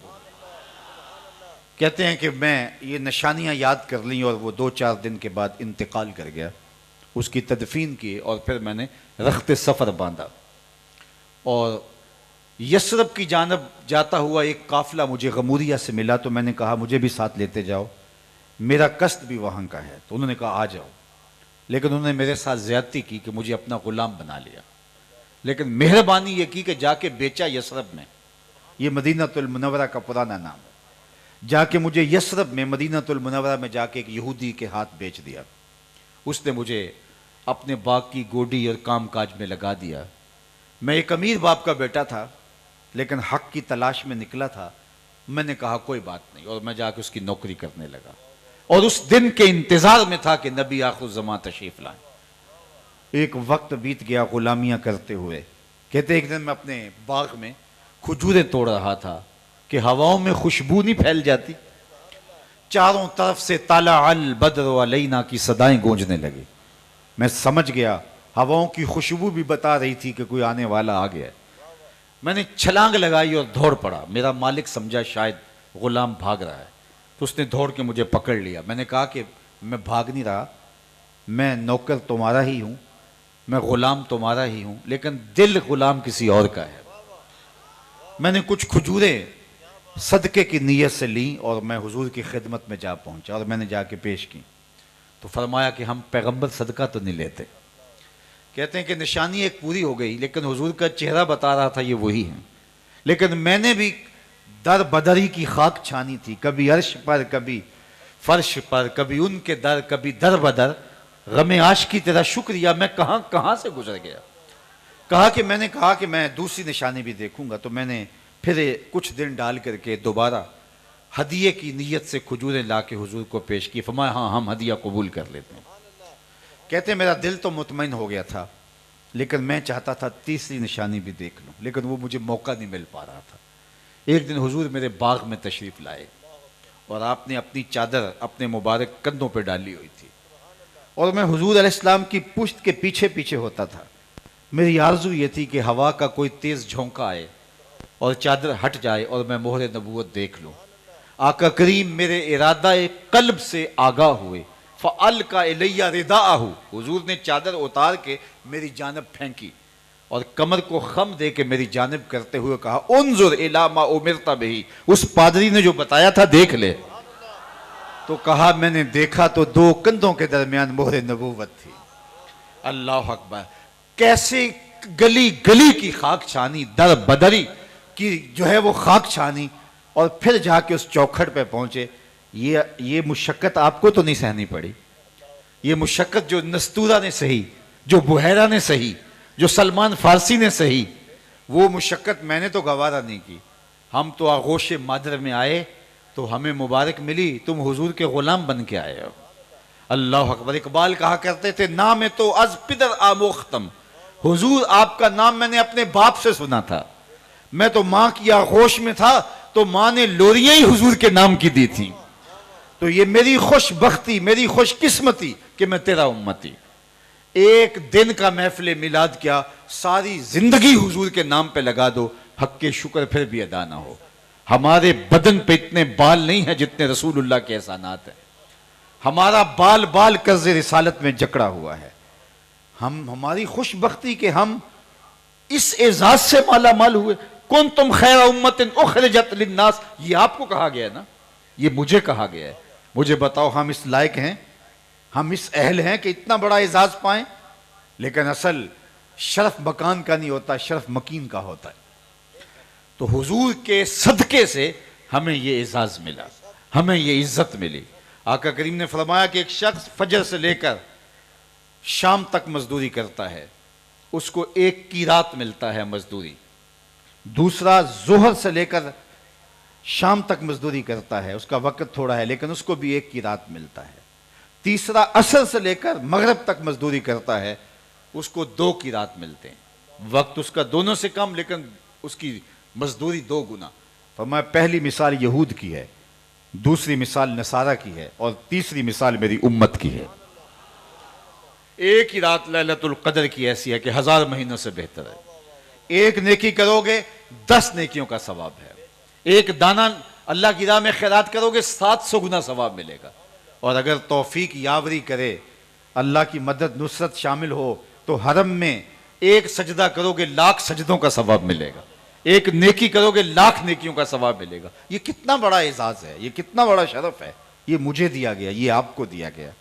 کہتے ہیں کہ میں یہ نشانیاں یاد کر لیں اور وہ 2-4 دن کے بعد انتقال کر گیا۔ اس کی تدفین کی اور پھر میں نے رخت سفر باندھا اور یثرب کی جانب جاتا ہوا ایک قافلہ مجھے غموریا سے ملا، تو میں نے کہا مجھے بھی ساتھ لیتے جاؤ، میرا قصد بھی وہاں کا ہے۔ تو انہوں نے کہا آ جاؤ، لیکن انہوں نے میرے ساتھ زیادتی کی کہ مجھے اپنا غلام بنا لیا، لیکن مہربانی یہ کی کہ جا کے بیچا یثرب میں، یہ مدینہ المنورہ کا پرانا نام ہے، جا کے مجھے یثرب میں مدینہ المنورہ میں جا کے ایک یہودی کے ہاتھ بیچ دیا۔ اس نے مجھے اپنے باغ کی گوڈی اور کام کاج میں لگا دیا۔ میں ایک امیر باپ کا بیٹا تھا لیکن حق کی تلاش میں نکلا تھا۔ میں نے کہا کوئی بات نہیں، اور میں جا کے اس کی نوکری کرنے لگا اور اس دن کے انتظار میں تھا کہ نبی آخر الزمان تشریف لائیں۔ ایک وقت بیت گیا غلامیاں کرتے ہوئے۔ کہتے ایک دن میں اپنے باغ میں کھجوریں توڑ رہا تھا کہ ہواؤں میں خوشبو نہیں پھیل جاتی، چاروں طرف سے طلع البدر علینا کی صدائیں گونجنے لگی۔ میں سمجھ گیا ہواؤں کی خوشبو بھی بتا رہی تھی کہ کوئی آنے والا آ گیا۔ میں نے چھلانگ لگائی اور دوڑ پڑا۔ میرا مالک سمجھا شاید غلام بھاگ رہا ہے، تو اس نے دوڑ کے مجھے پکڑ لیا۔ میں نے کہا کہ میں بھاگ نہیں رہا، میں نوکر تمہارا ہی ہوں، میں غلام تمہارا ہی ہوں، لیکن دل غلام کسی اور کا ہے۔ میں نے کچھ کھجوریں صدقے کی نیت سے لیں اور میں حضور کی خدمت میں جا پہنچا اور میں نے جا کے پیش کی، تو فرمایا کہ ہم پیغمبر صدقہ تو نہیں لیتے۔ کہتے ہیں کہ نشانی ایک پوری ہو گئی، لیکن حضور کا چہرہ بتا رہا تھا یہ وہی ہیں، لیکن میں نے بھی در بدری کی خاک چھانی تھی، کبھی عرش پر، کبھی فرش پر، کبھی ان کے در، کبھی در بدر، غم عاشقی تیرا شکریہ میں کہاں کہاں سے گزر گیا۔ میں نے کہا کہ میں دوسری نشانی بھی دیکھوں گا، تو میں نے پھر کچھ دن ڈال کر کے دوبارہ ہدیے کی نیت سے کھجوریں لا کے حضور کو پیش کی۔ فرمایا ہاں ہم ہدیہ قبول کر لیتے ہیں۔ کہتے ہیں میرا دل تو مطمئن ہو گیا تھا، لیکن میں چاہتا تھا تیسری نشانی بھی دیکھ لوں، لیکن وہ مجھے موقع نہیں مل پا رہا تھا۔ ایک دن حضور میرے باغ میں تشریف لائے اور آپ نے اپنی چادر اپنے مبارک کندھوں پہ ڈالی ہوئی تھی اور میں حضور علیہ السلام کی پشت کے پیچھے پیچھے ہوتا تھا. میری آرزو یہ تھی کہ ہوا کا کوئی تیز جھونکا آئے اور چادر ہٹ جائے اور میں مہر نبوت دیکھ لوں. آقا کریم میرے ارادہ قلب سے آگاہ ہوئے. فَأَلْقَى إِلَيَّ رِدَاءَهُ، حضور نے چادر اتار کے میری جانب پھینکی اور کمر کو خم دے کے میری جانب کرتے ہوئے کہا انظر الی ما امرت بہ، اس پادری نے جو بتایا تھا دیکھ لے. تو کہا میں نے دیکھا تو دو کندھوں کے درمیان مہر نبوت تھی. اللہ اکبر. کیسے گلی گلی کی خاک چھانی، در بدری کی جو ہے وہ خاک چھانی، اور پھر جا کے اس چوکھٹ پہ پہنچے. یہ مشقت آپ کو تو نہیں سہنی پڑی. یہ مشقت جو نستورہ نے سہی، جو بحیرہ نے سہی، جو سلمان فارسی نے سہی، وہ مشقت میں نے تو گوارا نہیں کی. ہم تو آغوش مادر میں آئے تو ہمیں مبارک ملی، تم حضور کے غلام بن کے آئے ہو. اللہ اکبر. اقبال کہا کرتے تھے نام تو از پدر آموختم، حضور آپ کا نام میں نے اپنے باپ سے سنا تھا. میں تو ماں کی آغوش میں تھا تو ماں نے لوریاں ہی حضور کے نام کی دی تھیں. تو یہ میری خوش بختی، میری خوش قسمتی کہ میں تیرا امتی. ایک دن کا محفل میلاد کیا، ساری زندگی حضور کے نام پہ لگا دو، حق کے شکر پھر بھی ادا نہ ہو. ہمارے بدن پہ اتنے بال نہیں ہیں جتنے رسول اللہ کے احسانات ہیں. ہمارا بال بال قرض رسالت میں جکڑا ہوا ہے. ہماری خوش بختی کہ ہم اس اعزاز سے مالا مال ہوئے. کنتم خیر امت اخرجت للناس، یہ آپ کو کہا گیا ہے نا، یہ مجھے کہا گیا ہے. مجھے بتاؤ ہم اس لائق ہیں، ہم اس اہل ہیں کہ اتنا بڑا اعزاز پائیں؟ لیکن اصل شرف مکان کا نہیں ہوتا، شرف مکین کا ہوتا ہے. تو حضور کے صدقے سے ہمیں یہ اعزاز ملا، ہمیں یہ عزت ملی. آقا کریم نے فرمایا کہ ایک شخص فجر سے لے کر شام تک مزدوری کرتا ہے، اس کو ایک کی رات ملتا ہے مزدوری. دوسرا ظہر سے لے کر شام تک مزدوری کرتا ہے، اس کا وقت تھوڑا ہے لیکن اس کو بھی ایک کی رات ملتا ہے. تیسرا عصر سے لے کر مغرب تک مزدوری کرتا ہے، اس کو 2 کی رات ملتے ہیں. وقت اس کا دونوں سے کم لیکن اس کی مزدوری 2 گنا. فرمایا پہلی مثال یہود کی ہے، دوسری مثال نصارہ کی ہے، اور تیسری مثال میری امت کی ہے. ایک ہی رات لیلۃ القدر کی ایسی ہے کہ 1000 مہینوں سے بہتر ہے. ایک نیکی کرو گے 10 نیکیوں کا ثواب ہے. ایک دانہ اللہ کی راہ میں خیرات کرو گے 700 گنا ثواب ملے گا. اور اگر توفیق یاوری کرے، اللہ کی مدد نصرت شامل ہو تو حرم میں ایک سجدہ کرو گے 1,00,000 سجدوں کا ثواب ملے گا. ایک نیکی کرو گے 1,00,000 نیکیوں کا ثواب ملے گا. یہ کتنا بڑا اعزاز ہے، یہ کتنا بڑا شرف ہے. یہ مجھے دیا گیا، یہ آپ کو دیا گیا.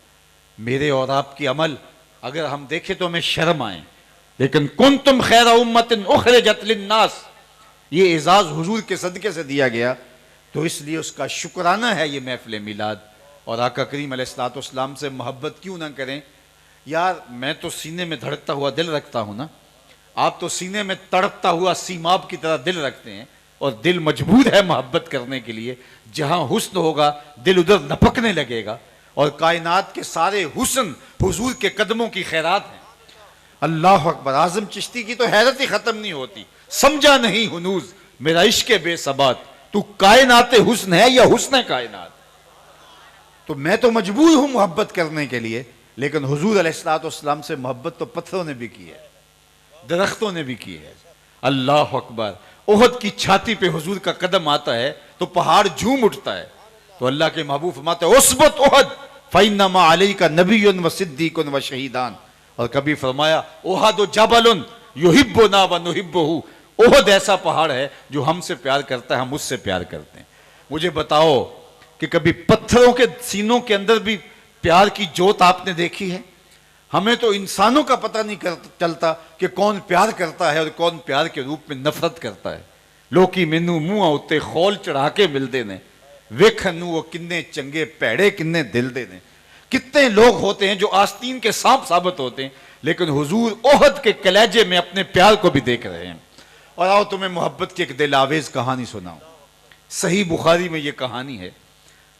میرے اور آپ کی عمل اگر ہم دیکھیں تو ہمیں شرم آئے، لیکن کنتم خیر امت اخرجت للناس، یہ اعزاز حضور کے صدقے سے دیا گیا. تو اس لیے اس کا شکرانہ ہے یہ محفل میلاد. اور آقا کریم علیہ الصلوۃ والسلام سے محبت کیوں نہ کریں؟ یار میں تو سینے میں دھڑکتا ہوا دل رکھتا ہوں نا، آپ تو سینے میں تڑپتا ہوا سیماب کی طرح دل رکھتے ہیں، اور دل مجبور ہے محبت کرنے کے لیے. جہاں حسن ہوگا دل ادھر لپکنے لگے گا. اور کائنات کے سارے حسن حضور کے قدموں کی خیرات ہیں. اللہ اکبر. اعظم چشتی کی تو حیرت ہی ختم نہیں ہوتی. سمجھا نہیں ہنوز میرا عشق بے ثبات، تو کائنات حسن ہے یا حسن کائنات؟ تو میں تو مجبور ہوں محبت کرنے کے لیے، لیکن حضور علیہ الصلوۃ والسلام سے محبت تو پتھروں نے بھی کی ہے، درختوں نے بھی کی ہے. اللہ اکبر. احد کی چھاتی پہ حضور کا قدم آتا ہے تو پہاڑ جھوم اٹھتا ہے. تو اللہ کے محبوب فرماتے ہیں اثبت احد فإنما علیک نبی و صدیق و شہیدان. اور کبھی فرمایا احد جبل یحبنا و نحبہ، احد ایسا پہاڑ ہے جو ہم سے پیار کرتا ہے، ہم اس سے پیار کرتے ہیں. مجھے بتاؤ کہ کبھی پتھروں کے سینوں کے اندر بھی پیار کی جوت آپ نے دیکھی ہے؟ ہمیں تو انسانوں کا پتہ نہیں چلتا کہ کون پیار کرتا ہے اور کون پیار کے روپ میں نفرت کرتا ہے. لوکی مینوں منہ اوتے خول چڑھا کے ملتے نے، ویکھن وہ کنے چنگے پیڑے کنے دل دے نے. کتنے لوگ ہوتے ہیں جو آستین کے سانپ ثابت ہوتے ہیں، لیکن حضور احد کے کلیجے میں اپنے پیار کو بھی دیکھ رہے ہیں. اور آؤ تمہیں محبت کی ایک دل آویز کہانی سناؤں. صحیح بخاری میں یہ کہانی ہے،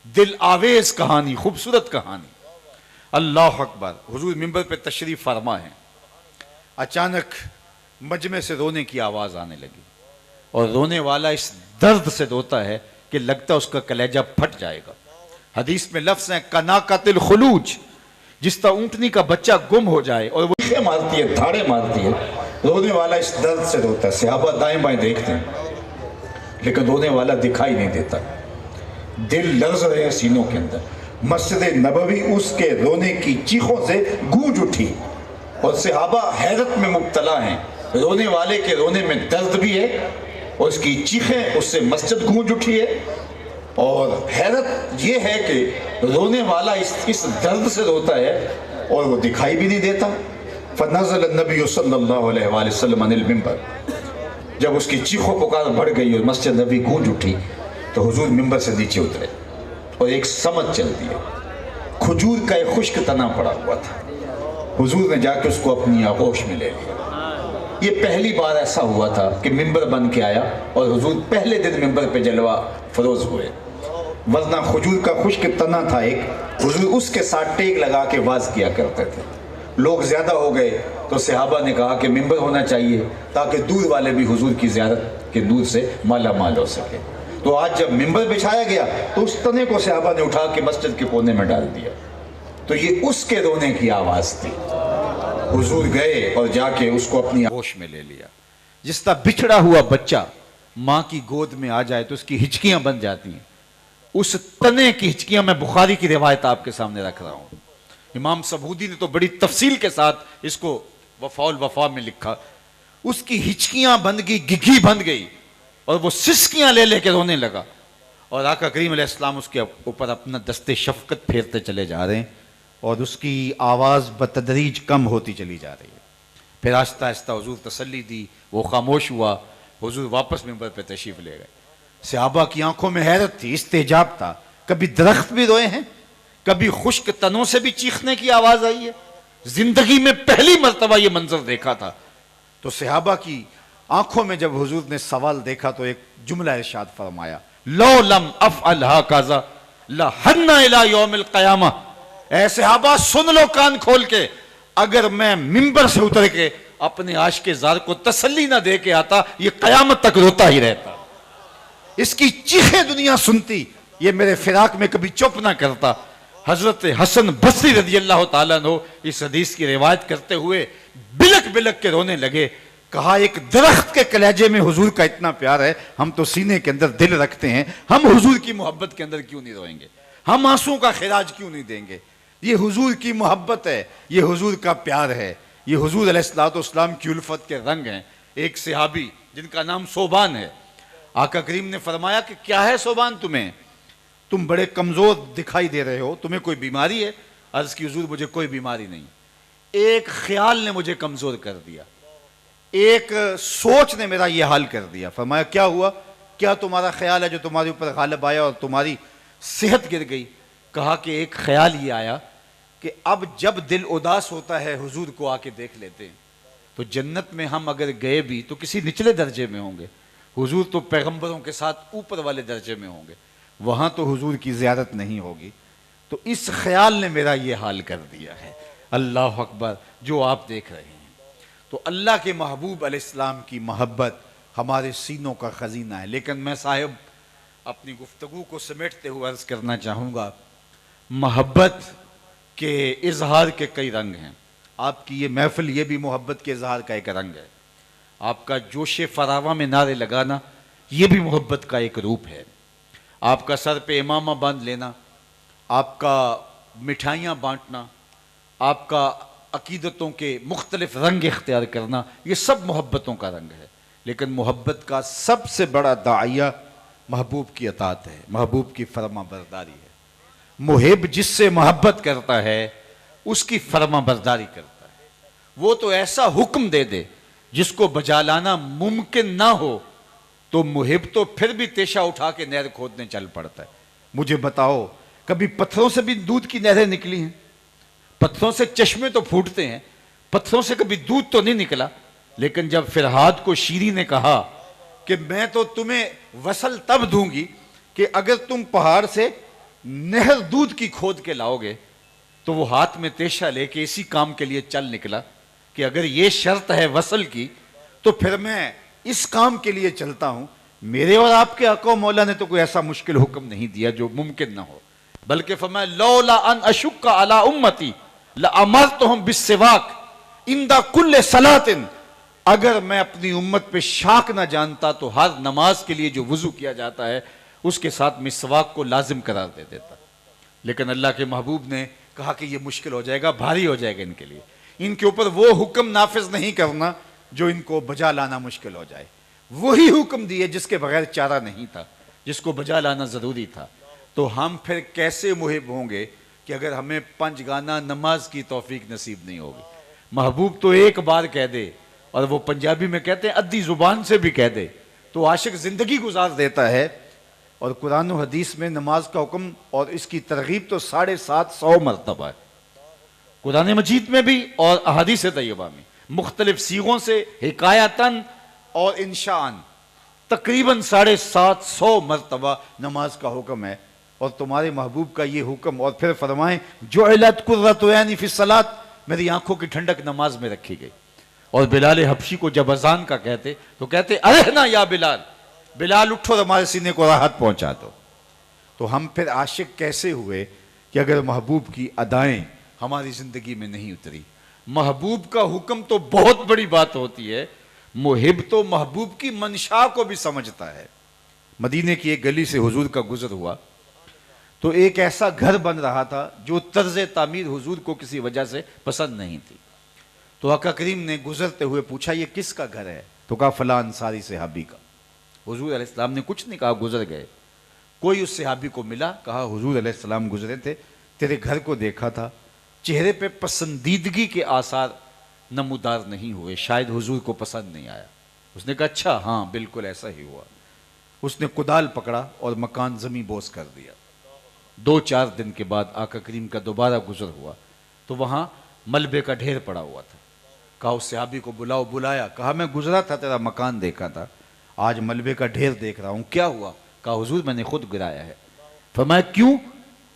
دل آویز کہانی، خوبصورت کہانی. اللہ اکبر. حضور منبر پہ تشریف فرما ہے، اچانک مجمع سے رونے کی آواز آنے لگی، اور رونے والا اس درد سے روتا ہے کہ لگتا اس کا کلیجہ پھٹ جائے گا. حدیث میں لفظ ہیں کناکت الخلوج، جس طرح اونٹنی کا بچہ گم ہو جائے اور وہ چیخیں مارتی ہے، دھاڑے مارتی ہے، رونے والا اس درد سے روتا ہے. صحابہ دائیں بائیں دیکھتے ہیں لیکن رونے والا دکھائی نہیں دیتا. دل لرز رہے ہیں سینوں کے اندر. مسجد نبوی اس کے رونے کی چیخوں سے گونج اٹھی اور صحابہ حیرت میں مبتلا ہیں. رونے والے کے رونے میں درد بھی ہے اور اس کی چیخیں اس سے مسجد گونج اٹھی ہے. اور حیرت یہ ہے کہ رونے والا اس درد سے روتا ہے اور وہ دکھائی بھی نہیں دیتا. فنزل النبی صلی اللہ علیہ وآلہ وسلم عن المنبر. جب اس کی چیخ و پکار بڑھ گئی اور مسجد نبی گونج اٹھی تو حضور منبر سے نیچے اترے اور ایک سمت چل دی. کھجور کا ایک خشک تنا پڑا ہوا تھا. حضور نے جا کے اس کو اپنی آغوش میں لے لیا. یہ پہلی بار ایسا ہوا تھا کہ منبر بن کے آیا اور حضور پہلے دن منبر پہ جلوہ فروز ہوئے. ورنہ کھجور کا خشک تنا تھا ایک، حضور اس کے ساتھ ٹیک لگا کے واز کیا کرتے تھے. لوگ زیادہ ہو گئے تو صحابہ نے کہا کہ منبر ہونا چاہیے تاکہ دور والے بھی حضور کی زیارت کے نور سے مالا مال ہو سکے. تو آج جب منبر بچھایا گیا تو اس تنے کو صحابہ نے اٹھا کے مسجد کے کونے میں ڈال دیا. تو یہ اس کے رونے کی آواز تھی. حضور گئے اور جا کے اس کو اپنی آغوش میں لے لیا. جس طرح بچھڑا ہوا بچہ ماں کی گود میں آ جائے تو اس کی ہچکیاں بن جاتی ہیں، اس تنے کی ہچکیاں میں بخاری کی روایت آپ کے سامنے رکھ رہا ہوں. امام سبودی نے تو بڑی تفصیل کے ساتھ اس کو وفاء الوفا میں لکھا. اس کی ہچکیاں بن گئی، گگھی بن گئی اور وہ سسکیاں لے لے کے رونے لگا. اور آقا کریم علیہ السلام اس کے اوپر اپنا دست شفقت پھیرتے چلے جا رہے ہیں اور اس کی آواز بتدریج کم ہوتی چلی جا رہی ہے. پھر آہستہ آہستہ حضور تسلی دی، وہ خاموش ہوا. حضور واپس منبر پہ تشریف لے گئے. صحابہ کی آنکھوں میں حیرت تھی، استعجاب تھا. کبھی درخت بھی روئے ہیں، کبھی خشک تنوں سے بھی چیخنے کی آواز آئی ہے. زندگی میں پہلی مرتبہ یہ منظر دیکھا تھا. تو صحابہ کی آنکھوں میں جب حضور نے سوال دیکھا تو ایک جملہ ارشاد فرمایا، لو لم افعل ھذا لحن الی یوم القیامہ. اے صحابہ سن لو کان کھول کے، اگر میں منبر سے اتر کے اپنے عاشق زار کو تسلی نہ دے کے آتا یہ قیامت تک روتا ہی رہتا. اس کی چیخیں دنیا سنتی، یہ میرے فراق میں کبھی چپ نہ کرتا. حضرت حسن بصری رضی اللہ تعالیٰ عنہ اس حدیث کی روایت کرتے ہوئے بلک بلک کے رونے لگے. کہا ایک درخت کے کلیجے میں حضور کا اتنا پیار ہے، ہم تو سینے کے اندر دل رکھتے ہیں، ہم حضور کی محبت کے اندر کیوں نہیں روئیں گے؟ ہم آنسوں کا خراج کیوں نہیں دیں گے؟ یہ حضور کی محبت ہے، یہ حضور کا پیار ہے، یہ حضور علیہ الصلوۃ والسلام کی الفت کے رنگ ہیں. ایک صحابی جن کا نام صوبان ہے، آقا کریم نے فرمایا کہ کیا ہے صوبان تمہیں؟ تم بڑے کمزور دکھائی دے رہے ہو، تمہیں کوئی بیماری ہے؟ عرض کی حضور مجھے کوئی بیماری نہیں، ایک خیال نے مجھے کمزور کر دیا، ایک سوچ نے میرا یہ حال کر دیا. فرمایا کیا ہوا؟ کیا تمہارا خیال ہے جو تمہارے اوپر غالب آیا اور تمہاری صحت گر گئی؟ کہا کہ ایک خیال یہ آیا کہ اب جب دل اداس ہوتا ہے حضور کو آ کے دیکھ لیتے ہیں تو جنت میں ہم اگر گئے بھی تو کسی نچلے درجے میں ہوں گے، حضور تو پیغمبروں کے ساتھ اوپر والے درجے میں ہوں گے، وہاں تو حضور کی زیارت نہیں ہوگی. تو اس خیال نے میرا یہ حال کر دیا ہے. اللہ اکبر. جو آپ دیکھ رہے ہیں تو اللہ کے محبوب علیہ السلام کی محبت ہمارے سینوں کا خزینہ ہے. لیکن میں صاحب اپنی گفتگو کو سمیٹتے ہوئے عرض کرنا چاہوں گا، محبت کے اظہار کے کئی رنگ ہیں. آپ کی یہ محفل یہ بھی محبت کے اظہار کا ایک رنگ ہے. آپ کا جوش فراواں میں نعرے لگانا یہ بھی محبت کا ایک روپ ہے. آپ کا سر پہ امامہ باندھ لینا، آپ کا مٹھائیاں بانٹنا، آپ کا عقیدتوں کے مختلف رنگ اختیار کرنا، یہ سب محبتوں کا رنگ ہے. لیکن محبت کا سب سے بڑا داعیہ محبوب کی اطاعت ہے، محبوب کی فرما برداری ہے. محب جس سے محبت کرتا ہے اس کی فرما برداری کرتا ہے. وہ تو ایسا حکم دے دے جس کو بجا لانا ممکن نہ ہو تو محب تو پھر بھی تیشہ اٹھا کے نہر کھودنے چل پڑتا ہے. مجھے بتاؤ کبھی پتھروں سے بھی دودھ کی نہریں نکلی ہیں؟ پتھروں سے چشمے تو پھوٹتے ہیں، پتھروں سے کبھی دودھ تو نہیں نکلا. لیکن جب فرہاد کو شیری نے کہا کہ میں تو تمہیں وصل تب دوں گی کہ اگر تم پہاڑ سے نہر دودھ کی کھود کے لاؤ گے، تو وہ ہاتھ میں تیشہ لے کے اسی کام کے لیے چل نکلا کہ اگر یہ شرط ہے وصل کی تو پھر میں اس کام کے لیے چلتا ہوں. میرے اور آپ کے آقا و مولا نے تو کوئی ایسا مشکل حکم نہیں دیا جو ممکن نہ ہو، بلکہ فرمایا لولا ان اشق علی امتی لَأَمَرْتُهُمْ بِالسِّوَاكِ عِنْدَ كُلِّ صَلَاةٍ، اگر میں اپنی امت پہ شاک نہ جانتا تو ہر نماز کے لیے جو وضو کیا جاتا ہے اس کے ساتھ مسواک کو لازم قرار دے دیتا. لیکن اللہ کے محبوب نے کہا کہ یہ مشکل ہو جائے گا، بھاری ہو جائے گا ان کے لیے، ان کے اوپر وہ حکم نافذ نہیں کرنا جو ان کو بجا لانا مشکل ہو جائے. وہی حکم دیے جس کے بغیر چارہ نہیں تھا، جس کو بجا لانا ضروری تھا. تو ہم پھر کیسے محب ہوں گے کہ اگر ہمیں 5 گانا نماز کی توفیق نصیب نہیں ہوگی. محبوب تو ایک بار کہہ دے، اور وہ پنجابی میں کہتے ہیں ادھی زبان سے بھی کہہ دے تو عاشق زندگی گزار دیتا ہے. اور قرآن و حدیث میں نماز کا حکم اور اس کی ترغیب تو 750 مرتبہ ہے، قرآن مجید میں بھی اور احادیث طیبہ میں مختلف صیغوں سے حکایتاً اور انشاءً تقریباً 750 مرتبہ نماز کا حکم ہے. اور تمہارے محبوب کا یہ حکم، اور پھر فرمائیں جعلت قرۃ عینی فی الصلاۃ، میری آنکھوں کی ٹھنڈک نماز میں رکھی گئی. اور بلال حبشی کو جب اذان کا کہتے تو کہتے ارحنا یا بلال، بلال اٹھو اور ہمارے سینے کو راحت پہنچا دو. تو ہم پھر عاشق کیسے ہوئے کہ اگر محبوب کی ادائیں ہماری زندگی میں نہیں اتری. محبوب کا حکم تو بہت بڑی بات ہوتی ہے، محب تو محبوب کی منشا کو بھی سمجھتا ہے. مدینے کی ایک گلی سے حضور کا گزر ہوا تو ایک ایسا گھر بن رہا تھا جو طرز تعمیر حضور کو کسی وجہ سے پسند نہیں تھی. تو آقا کریم نے گزرتے ہوئے پوچھا یہ کس کا گھر ہے؟ تو کہا فلاں انصاری صحابی کا. حضور علیہ السلام نے کچھ نہیں کہا، گزر گئے. کوئی اس صحابی کو ملا، کہا حضور علیہ السلام گزرے تھے، تیرے گھر کو دیکھا تھا، چہرے پہ پسندیدگی کے آثار نمودار نہیں ہوئے، شاید حضور کو پسند نہیں آیا. اس نے کہا اچھا ہاں بالکل ایسا ہی ہوا. اس نے کدال پکڑا اور مکان زمیں بوس کر دیا. 2-4 دن کے بعد آقا کریم کا دوبارہ گزر ہوا تو وہاں ملبے کا ڈھیر پڑا ہوا تھا. کہا اس صحابی کو بلاؤ. بلایا، کہا میں گزرا تھا تیرا مکان دیکھا تھا، آج ملبے کا ڈھیر دیکھ رہا ہوں، کیا ہوا؟ کہا حضور میں نے خود گرایا ہے. فرمایا کیوں؟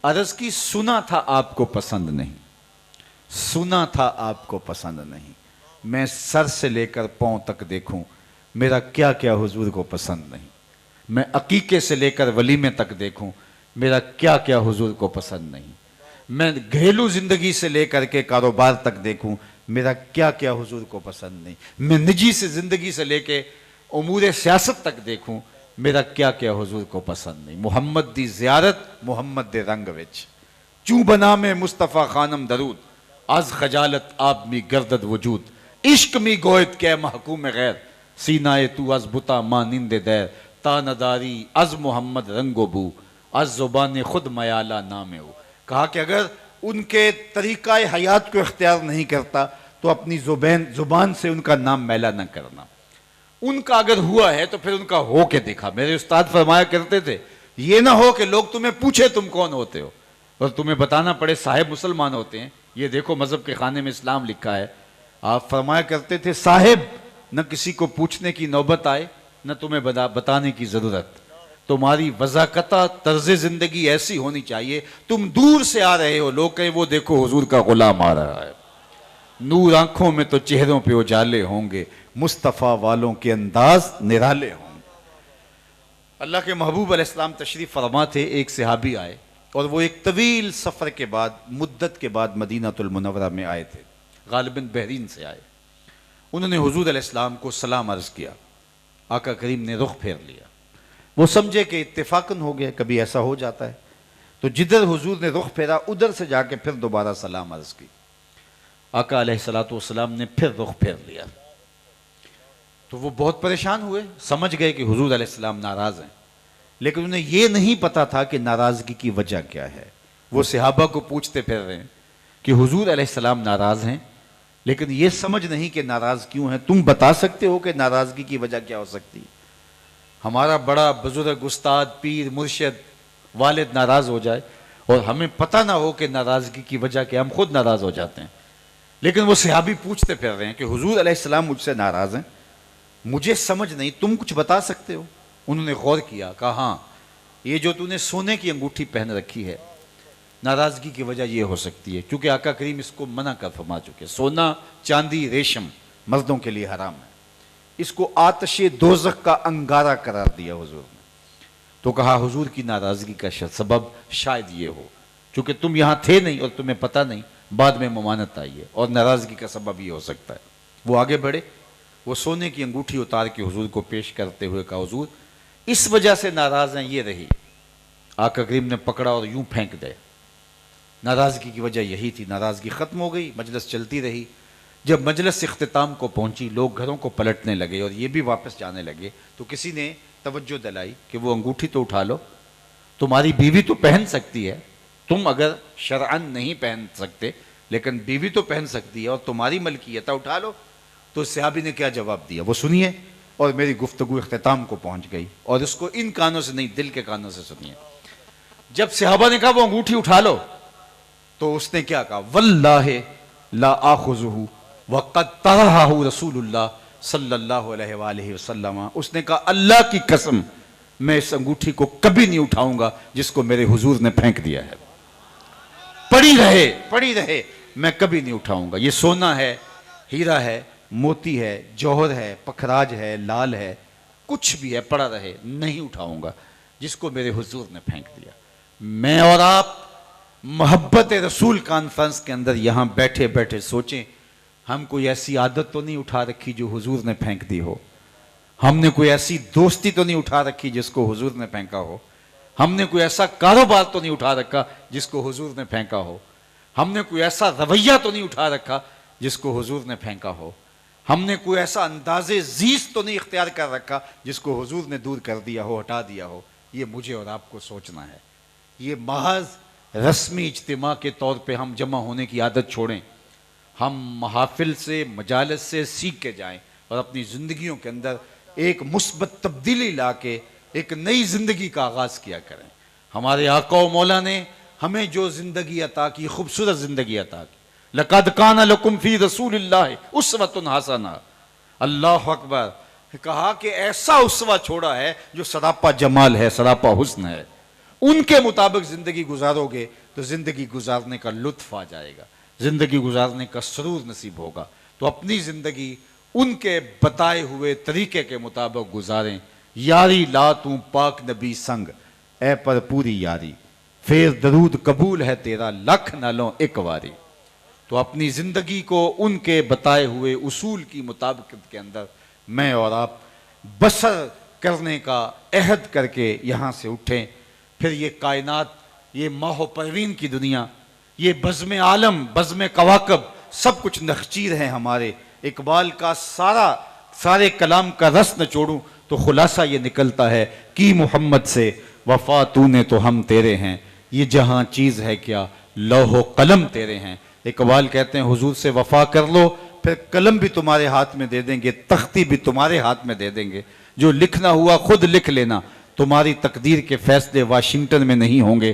عرض کی سنا تھا آپ کو پسند نہیں، سنا تھا آپ کو پسند نہیں، میں سر سے لے کر پاؤں تک دیکھوں میرا کیا کیا حضور کو پسند نہیں، میں عقیقے سے لے کر ولیمے تک دیکھوں میرا کیا کیا حضور کو پسند نہیں، میں گھریلو زندگی سے لے کر کے کاروبار تک دیکھوں میرا کیا کیا حضور کو پسند نہیں، میں نجی سے زندگی سے لے کے امور سیاست تک دیکھوں میرا کیا کیا حضور کو پسند نہیں. محمد دی زیارت محمد دے رنگ وچ چوں بنا میں مصطفیٰ خانم درود، از خجالت آپ می گردد وجود، عشق می گویت کہ محکوم غیر، سینائے تو از بتا مانند دیر، تا نداری از محمد رنگ و بو، از زبان خود میالہ نام ہو. کہا کہ اگر ان کے طریقہ حیات کو اختیار نہیں کرتا تو اپنی زبان سے ان کا نام میلا نہ کرنا. ان کا اگر ہوا ہے تو پھر ان کا ہو کے دکھا. میرے استاد فرمایا کرتے تھے یہ نہ ہو کہ لوگ تمہیں پوچھے تم کون ہوتے ہو اور تمہیں بتانا پڑے صاحب مسلمان ہوتے ہیں، یہ دیکھو مذہب کے خانے میں اسلام لکھا ہے. آپ فرمایا کرتے تھے صاحب نہ کسی کو پوچھنے کی نوبت آئے نہ تمہیں بتانے کی ضرورت، تمہاری وضاقتہ طرز زندگی ایسی ہونی چاہیے تم دور سے آ رہے ہو لوگ کہیں وہ دیکھو حضور کا غلام آ رہا ہے، نور آنکھوں میں تو چہروں پہ اجالے ہوں گے، مصطفیٰ والوں کے انداز نرالے ہوں گے. اللہ کے محبوب علیہ السلام تشریف فرما تھے. ایک صحابی آئے اور وہ ایک طویل سفر کے بعد مدت کے بعد مدینہ المنورہ میں آئے تھے، غالباً بحرین سے آئے. انہوں نے حضور علیہ السلام کو سلام عرض کیا. آقا کریم نے رخ پھیر لیا. وہ سمجھے کہ اتفاقاً ہو گیا، کبھی ایسا ہو جاتا ہے. تو جدھر حضور نے رخ پھیرا ادھر سے جا کے پھر دوبارہ سلام عرض کی. آقا علیہ السلام نے پھر رخ پھیر لیا. تو وہ بہت پریشان ہوئے، سمجھ گئے کہ حضور علیہ السلام ناراض ہیں، لیکن انہیں یہ نہیں پتا تھا کہ ناراضگی کی وجہ کیا ہے. وہ صحابہ کو پوچھتے پھر رہے ہیں کہ حضور علیہ السلام ناراض ہیں، لیکن یہ سمجھ نہیں کہ ناراض کیوں ہیں. تم بتا سکتے ہو کہ ناراضگی کی وجہ کیا ہو سکتی ہے؟ ہمارا بڑا بزرگ استاد پیر مرشد والد ناراض ہو جائے اور ہمیں پتہ نہ ہو کہ ناراضگی کی وجہ کیا، ہم خود ناراض ہو جاتے ہیں. لیکن وہ صحابی پوچھتے پھر رہے ہیں کہ حضور علیہ السلام مجھ سے ناراض ہیں، مجھے سمجھ نہیں، تم کچھ بتا سکتے ہو؟ انہوں نے غور کیا، کہا ہاں یہ جو تو نے سونے کی انگوٹھی پہن رکھی ہے ناراضگی کی وجہ یہ ہو سکتی ہے، کیونکہ آقا کریم اس کو منع کر فرما چکے. سونا چاندی ریشم مردوں کے لیے حرام ہے، اس کو آتش دوزخ کا انگارہ قرار دیا حضور نے. تو کہا حضور کی ناراضگی کا سبب شاید یہ ہو چونکہ تم یہاں تھے نہیں اور تمہیں پتہ نہیں، بعد میں ممانت آئی ہے اور ناراضگی کا سبب یہ ہو سکتا ہے. وہ آگے بڑھے, وہ سونے کی انگوٹھی اتار کے حضور کو پیش کرتے ہوئے کہا حضور اس وجہ سے ناراض ہیں یہ رہی. آقا کریم نے پکڑا اور یوں پھینک دے. ناراضگی کی وجہ یہی تھی. ناراضگی ختم ہو گئی, مجلس چلتی رہی. جب مجلس اختتام کو پہنچی, لوگ گھروں کو پلٹنے لگے اور یہ بھی واپس جانے لگے, تو کسی نے توجہ دلائی کہ وہ انگوٹھی تو اٹھا لو, تمہاری بیوی تو پہن سکتی ہے, تم اگر شرعن نہیں پہن سکتے لیکن بیوی تو پہن سکتی ہے اور تمہاری ملکیت ہے, اٹھا لو. تو صحابی نے کیا جواب دیا وہ سنیے, اور میری گفتگو اختتام کو پہنچ گئی, اور اس کو ان کانوں سے نہیں دل کے کانوں سے سنیے. جب صحابہ نے کہا وہ انگوٹھی اٹھا لو, تو اس نے کیا کہا, واللہ لا آخذہ وقد طرحہ رسول اللہ صلی اللہ علیہ وآلہ وسلم. اس نے کہا اللہ کی قسم میں اس انگوٹھی کو کبھی نہیں اٹھاؤں گا جس کو میرے حضور نے پھینک دیا ہے. پڑی رہے میں کبھی نہیں اٹھاؤں گا. یہ سونا ہے, ہیرا ہے, موتی ہے, جوہر ہے, پکھراج ہے, لال ہے, کچھ بھی ہے, پڑا رہے, نہیں اٹھاؤں گا جس کو میرے حضور نے پھینک دیا. میں اور آپ محبت رسول کانفرنس کے اندر یہاں بیٹھے بیٹھے سوچیں, ہم کوئی ایسی عادت تو نہیں اٹھا رکھی جو حضور نے پھینک دی ہو, ہم نے کوئی ایسی دوستی تو نہیں اٹھا رکھی جس کو حضور نے پھینکا ہو, ہم نے کوئی ایسا کاروبار تو نہیں اٹھا رکھا جس کو حضور نے پھینکا ہو, ہم نے کوئی ایسا رویہ تو نہیں اٹھا رکھا جس کو حضور نے پھینکا ہو, ہم نے کوئی ایسا انداز زیست تو نہیں اختیار کر رکھا جس کو حضور نے دور کر دیا ہو, ہٹا دیا ہو. یہ مجھے اور آپ کو سوچنا ہے. یہ محض رسمی اجتماع کے طور پہ ہم جمع ہونے کی عادت چھوڑیں, ہم محافل سے مجالس سے سیکھ کے جائیں اور اپنی زندگیوں کے اندر ایک مثبت تبدیلی لا کے ایک نئی زندگی کا آغاز کیا کریں. ہمارے آقا و مولا نے ہمیں جو زندگی عطا کی, خوبصورت زندگی عطا کی, لقد کان لکم فی رسول اللہ اسوۃ حسنہ, اللہ اکبر, کہا کہ ایسا اسوہ چھوڑا ہے جو سراپا جمال ہے, سراپا حسن ہے. ان کے مطابق زندگی گزارو گے تو زندگی گزارنے کا لطف آ جائے گا, زندگی گزارنے کا سرور نصیب ہوگا. تو اپنی زندگی ان کے بتائے ہوئے طریقے کے مطابق گزاریں. یاری لا توں پاک نبی سنگ اے پر پوری یاری, پھر درود قبول ہے تیرا لکھ نہ لوں ایک واری. تو اپنی زندگی کو ان کے بتائے ہوئے اصول کی مطابقت کے اندر میں اور آپ بسر کرنے کا عہد کر کے یہاں سے اٹھیں. پھر یہ کائنات, یہ ماہ و پروین کی دنیا, یہ بزم عالم, بزم کواکب, سب کچھ نخچیر ہیں ہمارے. اقبال کا سارے کلام کا رس نہ چھوڑوں تو خلاصہ یہ نکلتا ہے کہ محمد سے وفا تو نے تو ہم تیرے ہیں, یہ جہاں چیز ہے کیا لوح و قلم تیرے ہیں. اقبال کہتے ہیں حضور سے وفا کر لو, پھر قلم بھی تمہارے ہاتھ میں دے دیں گے, تختی بھی تمہارے ہاتھ میں دے دیں گے, جو لکھنا ہوا خود لکھ لینا, تمہاری تقدیر کے فیصلے واشنگٹن میں نہیں ہوں گے.